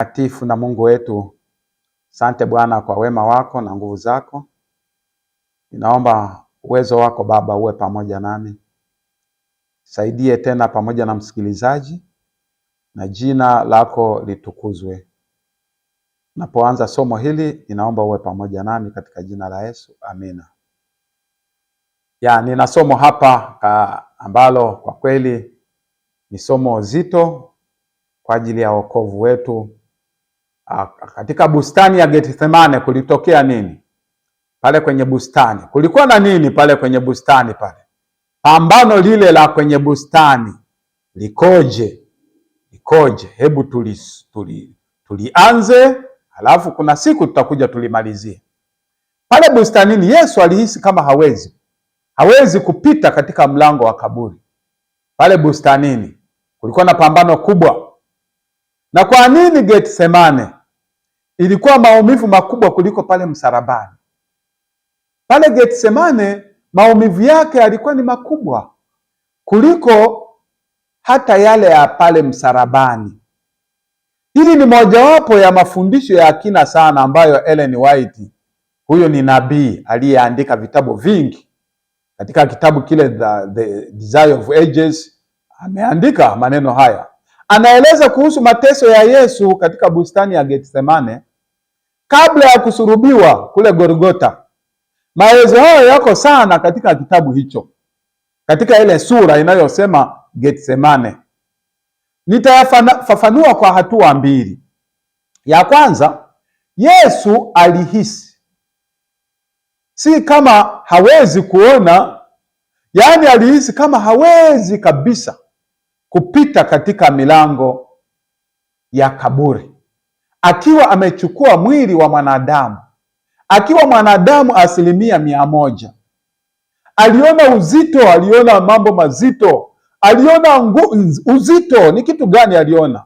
Mtakatifu na Mungu wetu, asante Bwana kwa wema wako na nguvu zako. Ninaomba uwezo wako Baba uwe pamoja nami. Saidie tena pamoja na msikilizaji, na jina lako litukuzwe. Napoanza somo hili, ninaomba uwe pamoja nami katika jina la Yesu. Amina. Nina somo hapa ambalo kwa kweli ni somo zito kwa ajili ya wokovu wetu. Katika bustani ya Gethsemane kulitokea nini? Pale kwenye bustani kulikuwa na nini? Pale kwenye bustani pale, pambano lile la kwenye bustani likoje? Hebu tulianze, halafu kuna siku tutakuja tulimalizie. Pale bustanini Yesu alihisi kama hawezi kupita katika mlango wa kaburi. Pale bustanini kulikuwa na pambano kubwa. Na kwa nini Gethsemane? Ilikuwa maumivu makubwa kuliko pale msalabani. Pale Gethsemane maumivu yake yalikuwa ni makubwa kuliko hata yale ya pale msalabani. Hili ni mojawapo ya mafundisho ya kina sana ambayo Ellen White, huyo ni nabii aliyeandika vitabu vingi, katika kitabu kile The Desire of Ages ameandika maneno haya. Anaeleza kuhusu mateso ya Yesu katika bustani ya Gethsemane kabla ya kusulubiwa kule Golgotha. Maelezo hayo yako sana katika kitabu hicho, katika ile sura inayosema Gethsemane. Nitayafafanua kwa hatua mbili. Ya kwanza, Yesu alihisi, si kama hawezi kuona, yaani alihisi kama hawezi kabisa kupita katika milango ya kaburi, akiwa amechukua mwili wa mwanadamu, akiwa mwanadamu 100%. Aliona uzito, aliona mambo mazito, aliona uzito. Ni kitu gani aliona?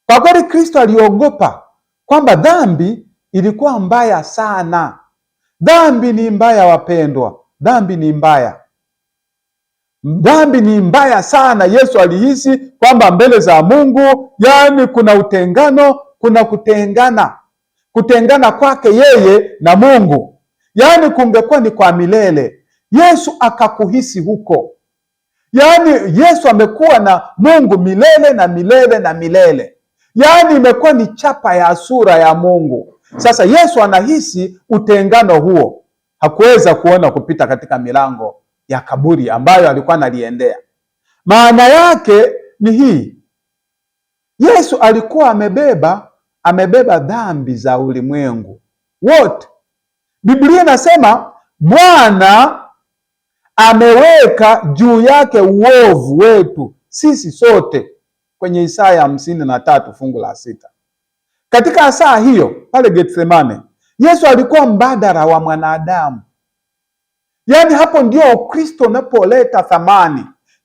Kwa kweli Kristo aliogopa kwamba dhambi ilikuwa mbaya sana. Dhambi ni mbaya wapendwa, dhambi ni mbaya. Dhambi ni mbaya sana. Yesu alihisi kwamba mbele za Mungu, yaani kuna utengano, kuna kutengana kwake yeye na Mungu, yaani kungekuwa ni kwa milele. Yesu akakuhisi huko, yaani Yesu amekuwa na Mungu milele na milele na milele, yaani imekuwa ni chapa ya sura ya Mungu. Sasa Yesu anahisi utengano huo, hakuweza kuona kupita katika milango ya kaburi ambayo alikuwa analiendea. Maana yake ni hii: Yesu alikuwa amebeba dhambi za ulimwengu wote. Biblia inasema Bwana ameweka juu yake uovu wetu sisi sote, kwenye Isaya 53 fungu la 6. Katika saa hiyo pale Gethsemane, Yesu alikuwa mbadala wa mwanadamu. Yaani hapo ndio Ukristo unapoleta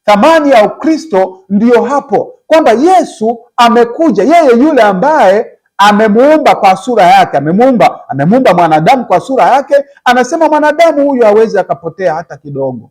thamani ya Ukristo ndio hapo, kwamba Yesu amekuja, yeye yule ambaye amemuumba kwa sura yake, amemuumba mwanadamu kwa sura yake. Anasema mwanadamu huyu hawezi akapotea hata kidogo.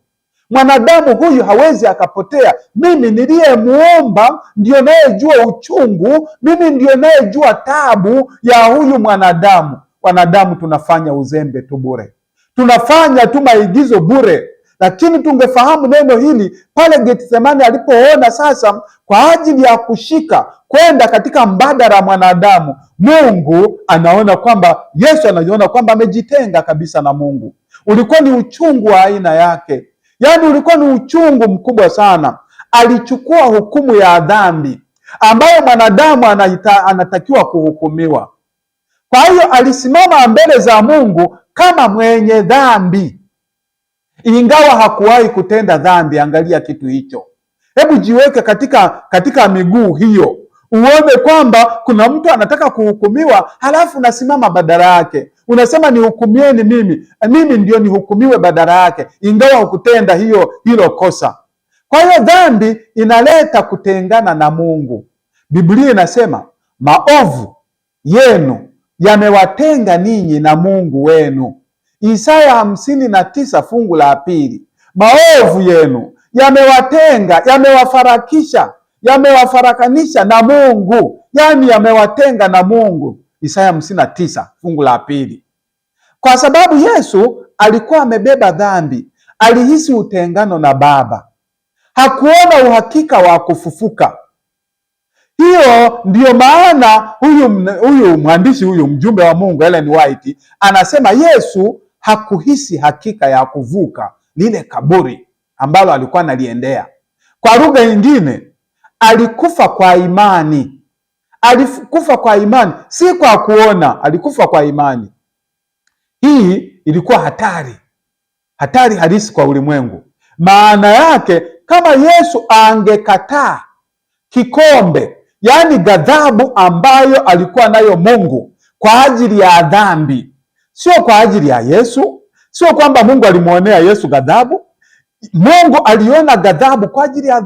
Mwanadamu huyu hawezi akapotea. Mimi niliyemuumba ndio nayejua uchungu, mimi ndio nayejua tabu ya huyu mwanadamu. Wanadamu tunafanya uzembe tu bure, tunafanya tu maigizo bure. Lakini tungefahamu neno hili pale Gethsemane alipoona sasa kwa ajili ya kushika kwenda katika mbadala mwanadamu, Mungu anaona kwamba, Yesu anaona kwamba amejitenga kabisa na Mungu. Ulikuwa ni uchungu wa aina yake, yaani ulikuwa ni uchungu mkubwa sana. Alichukua hukumu ya dhambi ambayo mwanadamu anatakiwa kuhukumiwa. Kwa hiyo alisimama mbele za Mungu kama mwenye dhambi, ingawa hakuwahi kutenda dhambi. Angalia kitu hicho. Hebu jiweke katika miguu hiyo, uone kwamba kuna mtu anataka kuhukumiwa, halafu unasimama badala yake, unasema nihukumieni mimi ndio nihukumiwe badala yake, ingawa hukutenda hilo kosa. Kwa hiyo dhambi inaleta kutengana na Mungu. Biblia inasema maovu yenu yamewatenga ninyi na Mungu wenu. Isaya 59 fungu la 2. Maovu yenu yamewatenga, yamewafarakisha yamewafarakanisha na Mungu, yaani yamewatenga na Mungu. Isaya 59 fungu la 2. Kwa sababu Yesu alikuwa amebeba dhambi, alihisi utengano na Baba, hakuona uhakika wa kufufuka. Hiyo ndiyo maana huyu mwandishi huyu mjumbe wa Mungu Ellen White anasema Yesu hakuhisi hakika ya kuvuka lile kaburi ambalo alikuwa analiendea. Kwa lugha nyingine, alikufa kwa imani. Alikufa kwa imani, si kwa kuona, alikufa kwa imani. Hii ilikuwa hatari halisi kwa ulimwengu. Maana yake kama Yesu angekataa kikombe, yaani ghadhabu ambayo alikuwa nayo Mungu kwa ajili ya dhambi, sio kwa ajili ya Yesu, sio kwamba Mungu alimuonea Yesu ghadhabu. Mungu aliona ghadhabu kwa ajili ya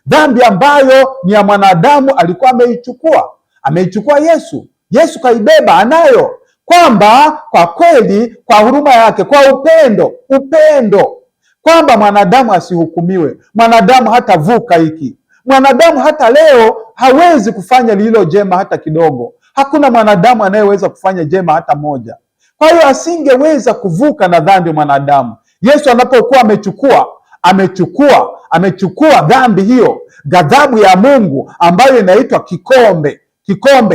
dhambi ambayo ni ya mwanadamu alikuwa ameichukua Yesu kaibeba, anayo, kwamba kwa kweli, kwa huruma yake, kwa upendo, kwamba mwanadamu asihukumiwe, mwanadamu hatavuka hiki, mwanadamu hata leo hawezi kufanya lililo jema hata kidogo. Hakuna mwanadamu anayeweza kufanya jema hata moja. Kwa hiyo asingeweza kuvuka na dhambi mwanadamu. Yesu anapokuwa amechukua dhambi hiyo, ghadhabu ya Mungu ambayo inaitwa kikombe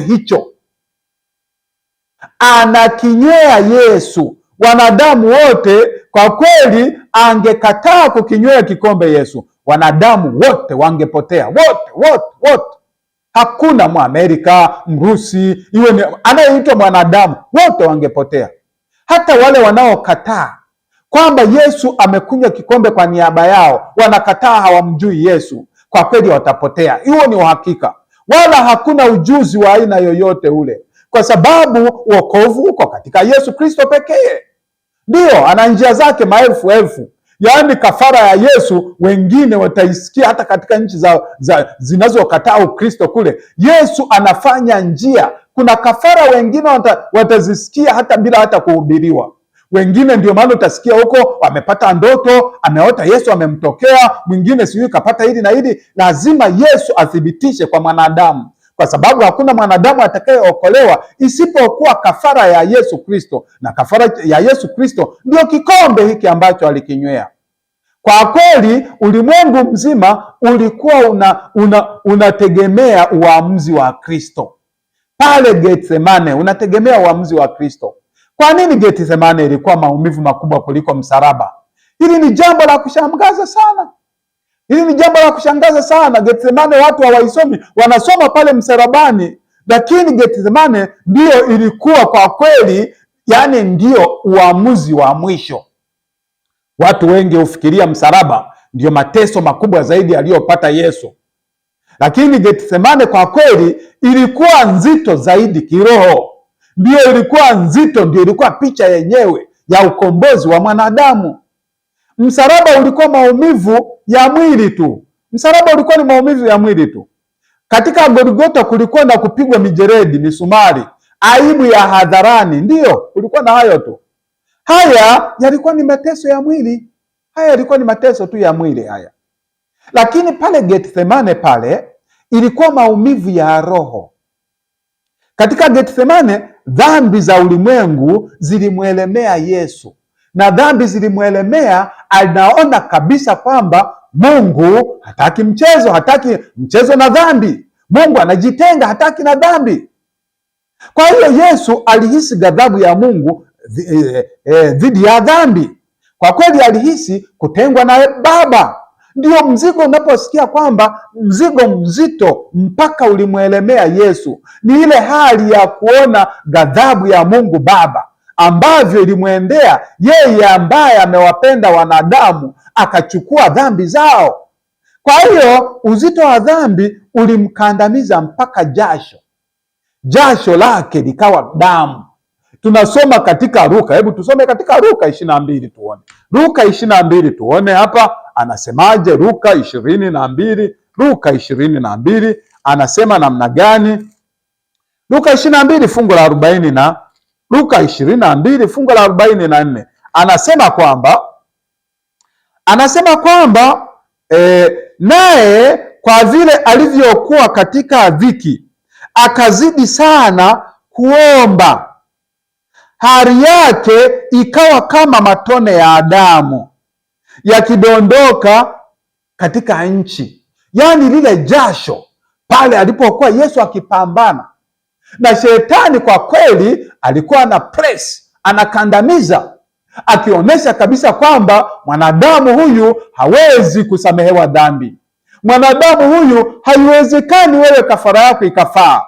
hicho anakinywea Yesu. Wanadamu wote kwa kweli, angekataa kukinywea kikombe Yesu, wanadamu wote wangepotea, wote. Hakuna Mwamerika, Mrusi, iwe ni anayeitwa mwanadamu, wote wangepotea. Hata wale wanaokataa kwamba Yesu amekunywa kikombe kwa niaba yao, wanakataa, hawamjui Yesu, kwa kweli watapotea. Hiyo ni uhakika, wala hakuna ujuzi wa aina yoyote ule, kwa sababu wokovu uko katika Yesu Kristo pekee. Ndio, ana njia zake maelfu. Yaani kafara ya Yesu wengine wataisikia hata katika nchi zinazokataa Ukristo kule. Yesu anafanya njia. Kuna kafara wengine watazisikia hata bila hata kuhubiriwa. Wengine ndio maana utasikia huko wamepata ndoto, ameota Yesu amemtokea, mwingine sijui kapata hili na hili. Lazima Yesu athibitishe kwa mwanadamu, kwa sababu hakuna mwanadamu atakayeokolewa isipokuwa kafara ya Yesu Kristo, na kafara ya Yesu Kristo ndio kikombe hiki ambacho alikinywea. Kwa kweli ulimwengu mzima ulikuwa unategemea uamuzi wa Kristo. Pale Getsemane unategemea uamuzi wa Kristo. Kwa nini Getsemane ilikuwa maumivu makubwa kuliko msalaba? Hili ni jambo la kushangaza sana. Getsemane watu hawaisomi, wanasoma pale msalabani, lakini Getsemane ndio ilikuwa kwa kweli, yani ndio uamuzi wa mwisho. Watu wengi hufikiria msalaba ndio mateso makubwa zaidi aliyopata Yesu, lakini Getsemane kwa kweli ilikuwa nzito zaidi kiroho. Ndio ilikuwa nzito, ndio ilikuwa picha yenyewe ya ukombozi wa mwanadamu. Msalaba ulikuwa maumivu ya mwili tu. Ni maumivu ya mwili tu. Katika Golgotha kulikuwa na kupigwa mijeredi, misumari, aibu ya hadharani, ndio kulikuwa na hayo tu. Haya yalikuwa ni mateso ya mwili. Yalikuwa ni mateso tu ya mwili haya. Lakini pale Getsemane pale ilikuwa maumivu ya roho. Katika Getsemane dhambi za ulimwengu zilimwelemea Yesu, na dhambi zilimwelemea, anaona kabisa kwamba Mungu hataki mchezo na dhambi. Mungu anajitenga, hataki na dhambi. Kwa hiyo Yesu alihisi ghadhabu ya Mungu dhidi ya dhambi. Kwa kweli alihisi kutengwa na Baba. Ndio mzigo, unaposikia kwamba mzigo mzito mpaka ulimwelemea Yesu, ni ile hali ya kuona ghadhabu ya Mungu Baba ambavyo ilimwendea yeye ambaye amewapenda wanadamu, akachukua dhambi zao. Kwa hiyo uzito wa dhambi ulimkandamiza mpaka jasho lake likawa damu. Tunasoma katika Luka, hebu tusome katika Luka 22 tuone. Luka 22 tuone hapa anasemaje. Luka 22 anasema namna gani? Luka 22 fungu la 40 na Luka 22 fungu la 44 anasema kwamba naye kwa vile alivyokuwa katika dhiki, akazidi sana kuomba. Hali yake ikawa kama matone ya damu yakidondoka katika nchi. Yaani lile jasho pale alipokuwa Yesu akipambana na shetani, kwa kweli alikuwa ana press, anakandamiza, akionyesha kabisa kwamba mwanadamu huyu hawezi kusamehewa dhambi. Mwanadamu huyu haiwezekani wewe kafara yako ikafaa.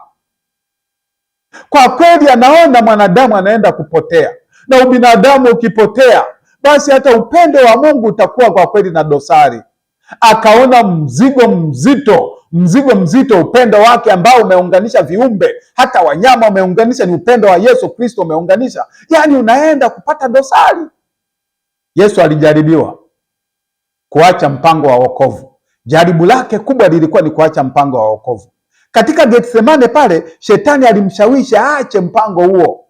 Kwa kweli anaona mwanadamu anaenda kupotea, na ubinadamu ukipotea, basi hata upendo wa Mungu utakuwa kwa kweli na dosari. Akaona mzigo mzito, upendo wake ambao umeunganisha viumbe, hata wanyama umeunganisha, ni upendo wa Yesu Kristo umeunganisha, yaani unaenda kupata dosari. Yesu alijaribiwa kuacha mpango wa wokovu. Jaribu lake kubwa lilikuwa ni kuacha mpango wa wokovu. Katika Getsemane pale, shetani alimshawishi aache mpango huo,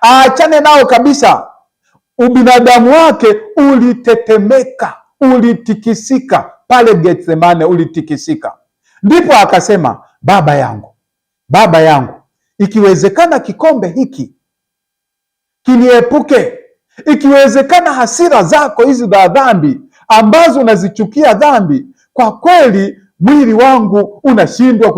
aachane nao kabisa. Ubinadamu wake ulitetemeka, ulitikisika pale Getsemane, ulitikisika. Ndipo akasema, Baba yangu, ikiwezekana kikombe hiki kiniepuke. Ikiwezekana hasira zako hizi za dhambi ambazo unazichukia dhambi, kwa kweli mwili wangu unashindwa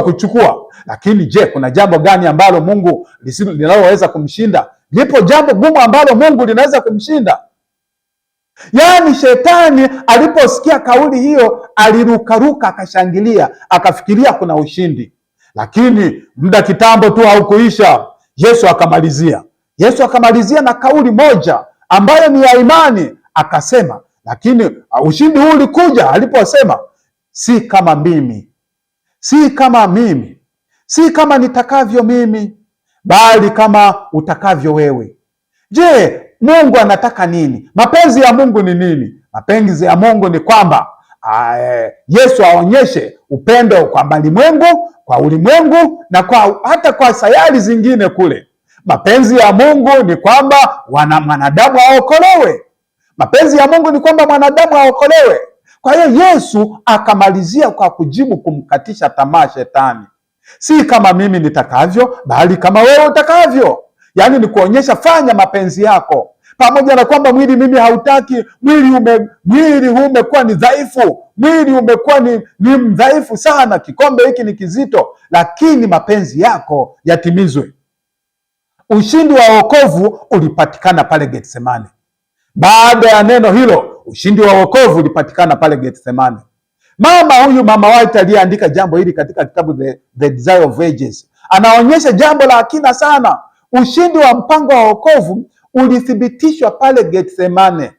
kuchukua. Lakini je, kuna jambo gani ambalo Mungu linaloweza kumshinda? Lipo jambo gumu ambalo Mungu linaweza kumshinda? Yaani shetani aliposikia kauli hiyo alirukaruka, akashangilia, akafikiria kuna ushindi. Lakini muda kitambo tu haukuisha, Yesu akamalizia na kauli moja ambayo ni ya imani. Akasema, lakini ushindi huu ulikuja aliposema, si kama nitakavyo mimi, bali kama utakavyo wewe. Je, Mungu anataka nini? Mapenzi ya Mungu ni nini? Mapenzi ya Mungu ni kwamba Yesu aonyeshe upendo kwa ulimwengu na hata kwa sayari zingine kule. Mapenzi ya Mungu ni kwamba mwanadamu aokolewe. Kwa hiyo Yesu akamalizia kwa kujibu kumkatisha tamaa shetani. Si kama mimi nitakavyo, bali kama wewe utakavyo. Yaani ni kuonyesha fanya mapenzi yako. Pamoja na kwamba mwili mimi hautaki, mwili huu umekuwa ni dhaifu, mwili umekuwa ni mdhaifu sana, kikombe hiki ni kizito, lakini mapenzi yako yatimizwe. Ushindi wa wokovu ulipatikana pale Getsemane. Baada ya neno hilo, ushindi wa wokovu ulipatikana pale Getsemane. Mama White aliyeandika jambo hili katika kitabu The Desire of Ages anaonyesha jambo la akina sana. Ushindi wa mpango wa wokovu ulithibitishwa pale Getsemane.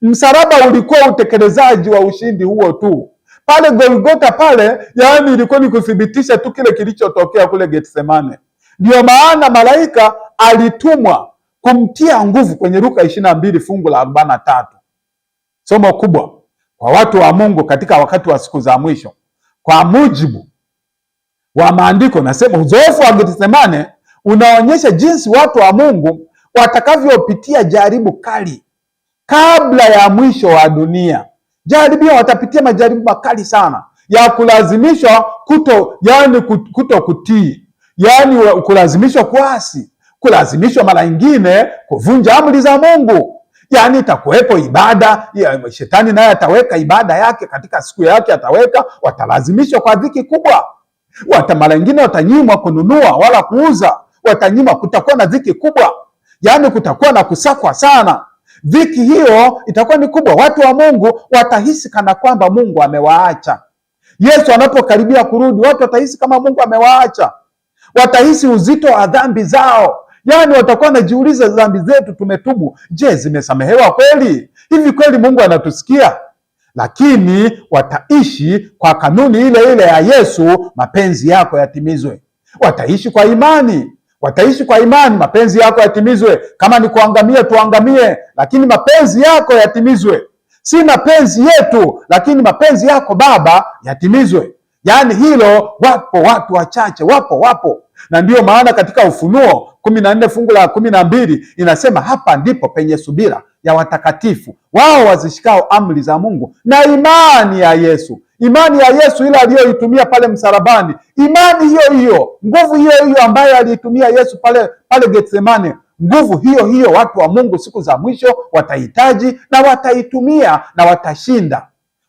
Msalaba ulikuwa utekelezaji wa ushindi huo tu. Pale Golgotha pale, yaani ilikuwa ni kuthibitisha tu kile kilichotokea kule Getsemane. Ndio maana malaika alitumwa kumtia nguvu kwenye Luka 22 fungu la 43. Somo kubwa kwa watu wa Mungu katika wakati wa siku za mwisho. Kwa mujibu wa maandiko, nasema uzoefu wa Getsemane unaonyesha jinsi watu wa Mungu watakavyopitia jaribu kali kabla ya mwisho wa dunia. Watapitia majaribu makali sana ya kulazimishwa kuto kutii, yaani kulazimishwa kuasi, kulazimishwa mara nyingine kuvunja amri za Mungu. Yaani itakuwepo ibada ya shetani, naye ataweka ibada yake katika siku yake, watalazimishwa kwa dhiki kubwa. Mara nyingine watanyimwa kununua wala kuuza, watanyimwa, kutakuwa na dhiki kubwa. Yaani kutakuwa na kusakwa sana. Dhiki hiyo itakuwa ni kubwa. Watu wa Mungu watahisi kana kwamba Mungu amewaacha. Yesu anapokaribia kurudi, watu watahisi kama Mungu amewaacha. Watahisi uzito wa dhambi zao. Yaani watakuwa wanajiuliza, dhambi zetu tumetubu, je, zimesamehewa kweli? Hivi kweli Mungu anatusikia? Lakini wataishi kwa kanuni ile ile ya Yesu, mapenzi yako yatimizwe. Wataishi kwa imani, mapenzi yako yatimizwe. Kama ni kuangamia tuangamie, lakini mapenzi yako yatimizwe. Si mapenzi yetu, lakini mapenzi yako Baba yatimizwe. Yaani hilo, wapo watu wachache, wapo. Na ndiyo maana katika Ufunuo 14 fungu la 12 inasema, hapa ndipo penye subira ya watakatifu, wao wazishikao amri za Mungu na imani ya Yesu. Imani ya Yesu ile aliyoitumia pale msalabani, imani hiyo hiyo, nguvu hiyo hiyo ambayo aliitumia Yesu pale Getsemane, nguvu hiyo hiyo watu wa Mungu siku za mwisho watahitaji na wataitumia na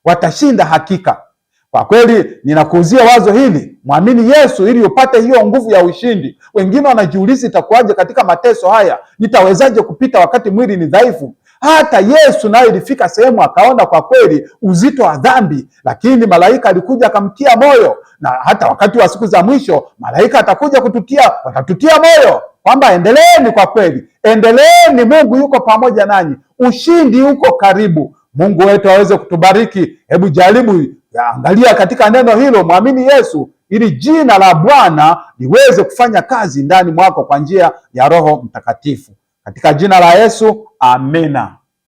watashinda hakika. Kwa kweli ninakuuzia wazo hili, mwamini Yesu ili upate hiyo nguvu ya ushindi. Wengine wanajiuliza itakuwaje katika mateso haya, nitawezaje kupita wakati mwili ni dhaifu? Hata Yesu naye ilifika sehemu akaona kwa kweli uzito wa dhambi, lakini malaika alikuja akamtia moyo, na hata wakati wa siku za mwisho malaika atakuja watatutia moyo kwamba endeleeni, kwa kweli endeleeni, Mungu yuko pamoja nanyi, ushindi uko karibu. Mungu wetu aweze kutubariki. Hebu jaribu angalia katika neno hilo, mwamini Yesu ili jina la Bwana liweze kufanya kazi ndani mwako kwa njia ya Roho Mtakatifu. Katika jina la Yesu, amina.